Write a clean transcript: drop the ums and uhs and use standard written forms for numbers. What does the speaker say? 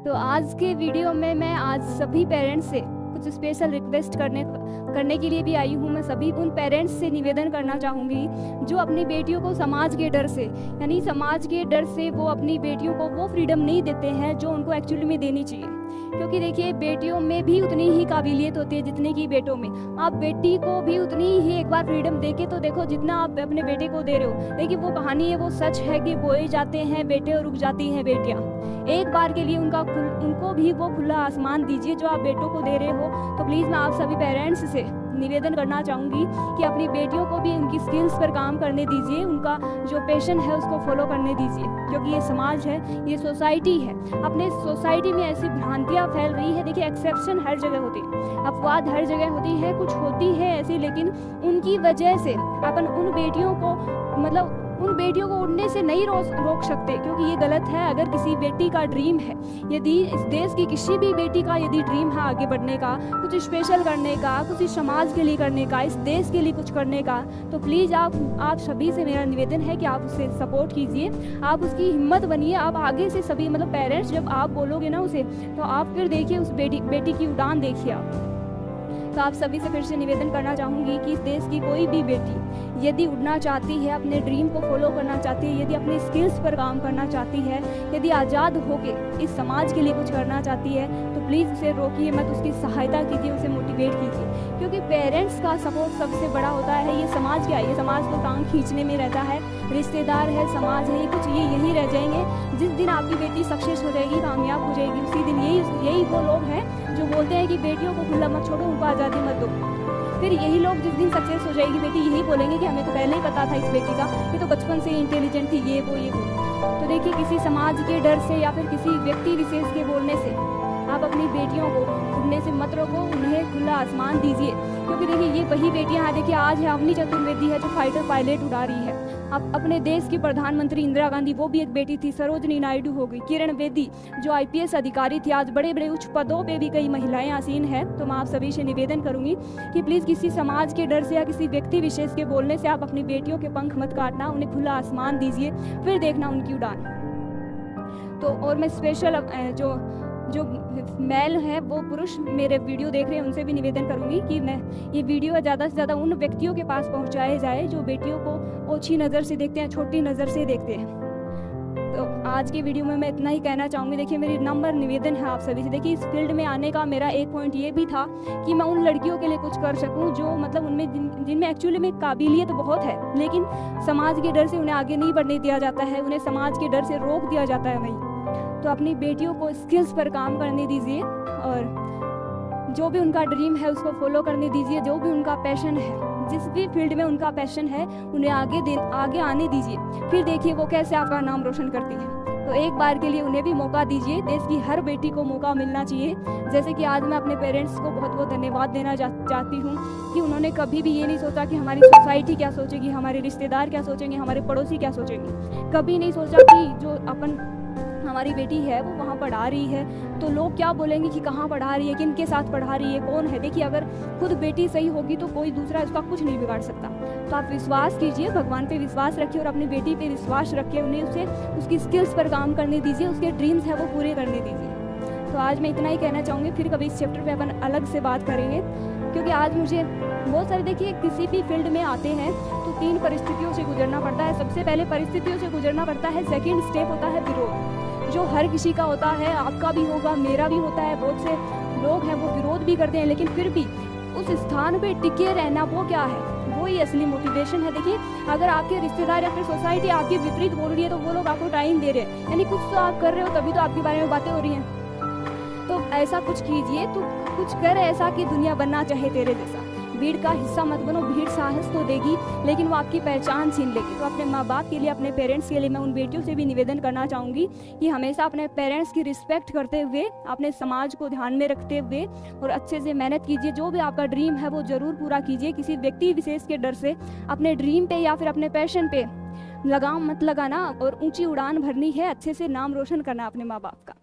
तो आज के वीडियो में मैं आज सभी पेरेंट्स से कुछ स्पेशल रिक्वेस्ट करने के लिए भी आई हूँ। मैं सभी उन पेरेंट्स से निवेदन करना चाहूँगी जो अपनी बेटियों को समाज के डर से यानी समाज के डर से वो अपनी बेटियों को वो फ्रीडम नहीं देते हैं जो उनको एक्चुअली में देनी चाहिए। क्योंकि देखिए बेटियों में भी उतनी ही काबिलियत होती है जितनी कि बेटों में। आप बेटी को भी उतनी ही एक बार फ्रीडम देके तो देखो जितना आप अपने बेटे को दे रहे हो। देखिए वो कहानी है, वो सच है कि बोए जाते हैं बेटे और रुक जाती हैं बेटियां। एक बार के लिए उनको भी वो खुला आसमान दीजिए जो आप बेटों को दे रहे हो। तो प्लीज़ मैं आप सभी पेरेंट्स से निवेदन करना चाहूँगी कि अपनी बेटियों को भी उनकी स्किल्स पर काम करने दीजिए, उनका जो पैशन है उसको फॉलो करने दीजिए। क्योंकि ये समाज है, ये सोसाइटी है, अपने सोसाइटी में ऐसी भ्रांतियाँ फैल रही है। देखिए एक्सेप्शन हर जगह होती है, अपवाद हर जगह होती है, कुछ होती है ऐसी, लेकिन उनकी वजह से अपन उन बेटियों को उन बेटियों को उड़ने से नहीं रोक सकते। क्योंकि ये गलत है। अगर किसी बेटी का ड्रीम है, यदि इस देश की किसी भी बेटी का यदि ड्रीम है आगे बढ़ने का, कुछ स्पेशल करने का, कुछ इस समाज के लिए करने का, इस देश के लिए कुछ करने का, तो प्लीज़ आप सभी से मेरा निवेदन है कि आप उसे सपोर्ट कीजिए, आप उसकी हिम्मत बनिए। आप आगे से सभी पेरेंट्स जब आप बोलोगे ना उसे, तो आप फिर देखिए उस बेटी की उड़ान देखिए आप। तो आप सभी से फिर से निवेदन करना चाहूँगी कि इस देश की कोई भी बेटी यदि उड़ना चाहती है, अपने ड्रीम को फॉलो करना चाहती है, यदि अपने स्किल्स पर काम करना चाहती है, यदि आज़ाद होकर इस समाज के लिए कुछ करना चाहती है, तो प्लीज़ उसे रोकिए मत, उसकी सहायता कीजिए, उसे मोटिवेट कीजिए। क्योंकि पेरेंट्स का सपोर्ट सबसे बड़ा होता है। ये समाज क्या है? ये समाज तो टांग खींचने में रहता है, रिश्तेदार है, समाज है, ये यही रह जाएंगे। जिस दिन आपकी बेटी सक्सेस हो जाएगी, कामयाब हो जाएगी, उसी दिन यही वो लोग हैं जो बोलते हैं कि बेटियों को खुला मत छोड़ो, उनको आज़ादी मत दो। फिर यही लोग जिस दिन सक्सेस हो जाएगी बेटी, यही बोलेंगे कि हमें तो पहले ही पता था इस बेटी का, ये तो बचपन से इंटेलिजेंट थी, ये वो। तो देखिए किसी समाज के डर से या फिर किसी व्यक्ति विशेष के बोलने से आप अपनी बेटियों को उड़ने से मत रोको, उन्हें खुला आसमान दीजिए। क्योंकि देखिए ये वही बेटियां हैं। देखिए आज है अवनी चतुर्वेदी है जो फाइटर पायलट उड़ा रही है। अब अपने देश की प्रधानमंत्री इंदिरा गांधी, वो भी एक बेटी थी। सरोजनी नायडू हो गई, किरण बेदी जो IPS अधिकारी थी। आज बड़े बड़े उच्च पदों पे भी कई महिलाएं आसीन हैं। तो मैं आप सभी से निवेदन करूंगी कि प्लीज़ किसी समाज के डर से या किसी व्यक्ति विशेष के बोलने से आप अपनी बेटियों के पंख मत काटना, उन्हें खुला आसमान दीजिए, फिर देखना उनकी उड़ान। तो और मैं स्पेशल जो मेल है, वो पुरुष मेरे वीडियो देख रहे हैं, उनसे भी निवेदन करूंगी कि मैं ये वीडियो ज़्यादा से ज़्यादा उन व्यक्तियों के पास पहुंचाए जाए जो बेटियों को ओछी नज़र से देखते हैं, छोटी नज़र से देखते हैं। तो आज की वीडियो में मैं इतना ही कहना चाहूँगी। देखिए मेरी नंबर निवेदन है आप सभी से। देखिए इस फील्ड में आने का मेरा एक पॉइंट ये भी था कि मैं उन लड़कियों के लिए कुछ कर सकूँ जो उनमें जिनमें एक्चुअली में काबिलियत बहुत है, लेकिन समाज के डर से उन्हें आगे नहीं बढ़ने दिया जाता है, उन्हें समाज के डर से रोक दिया जाता है वहीं। तो अपनी बेटियों को स्किल्स पर काम करने दीजिए और जो भी उनका ड्रीम है उसको फॉलो करने दीजिए। जो भी उनका पैशन है, जिस भी फील्ड में उनका पैशन है, उन्हें आगे आने दीजिए। फिर देखिए वो कैसे आपका नाम रोशन करती है। तो एक बार के लिए उन्हें भी मौका दीजिए। देश की हर बेटी को मौका मिलना चाहिए। जैसे कि आज मैं अपने पेरेंट्स को बहुत बहुत धन्यवाद देना चाहती हूँ कि उन्होंने कभी भी ये नहीं सोचा कि हमारी सोसाइटी क्या सोचेगी, हमारे रिश्तेदार क्या सोचेंगे, हमारे पड़ोसी क्या सोचेंगे। कभी नहीं सोचा कि जो हमारी बेटी है वो वहाँ पढ़ा रही है तो लोग क्या बोलेंगे कि कहाँ पढ़ा रही है, किन के साथ पढ़ा रही है, कौन है। देखिए अगर खुद बेटी सही होगी तो कोई दूसरा उसका कुछ नहीं बिगाड़ सकता। तो आप विश्वास कीजिए, भगवान पे विश्वास रखिए और अपनी बेटी पे विश्वास रखिए। उन्हें उसकी स्किल्स पर काम करने दीजिए, उसके ड्रीम्स है वो पूरे करने दीजिए। तो आज मैं इतना ही कहना चाहूँगी। फिर कभी इस चैप्टर पे अपन अलग से बात करेंगे। क्योंकि आज मुझे बहुत सारे, देखिए किसी भी फील्ड में आते हैं तो 3 परिस्थितियों से गुजरना पड़ता है। सबसे पहले परिस्थितियों से गुजरना पड़ता है, सेकेंड स्टेप होता है विरोध, जो हर किसी का होता है, आपका भी होगा, मेरा भी होता है। बहुत से लोग हैं वो विरोध भी करते हैं, लेकिन फिर भी उस स्थान पे टिके रहना, वो क्या है, वो ही असली मोटिवेशन है। देखिए अगर आपके रिश्तेदार या फिर सोसाइटी आपके विपरीत बोल रही है तो वो लोग आपको टाइम दे रहे हैं, यानी कुछ तो आप कर रहे हो, तभी तो आपके बारे में बातें हो रही हैं। तो ऐसा कुछ कीजिए, तो कुछ कर ऐसा कि दुनिया बनना चाहे तेरे जैसा। भीड़ का हिस्सा मत बनो। भीड़ साहस तो देगी लेकिन वो आपकी पहचान छीन लेगी। तो अपने माँ बाप के लिए, अपने पेरेंट्स के लिए मैं उन बेटियों से भी निवेदन करना चाहूँगी कि हमेशा अपने पेरेंट्स की रिस्पेक्ट करते हुए, अपने समाज को ध्यान में रखते हुए और अच्छे से मेहनत कीजिए। जो भी आपका ड्रीम है वो ज़रूर पूरा कीजिए। किसी व्यक्ति विशेष के डर से अपने ड्रीम पे या फिर अपने पैशन पे लगाम मत लगाना और ऊंची उड़ान भरनी है। अच्छे से नाम रोशन करना अपने माँ बाप का।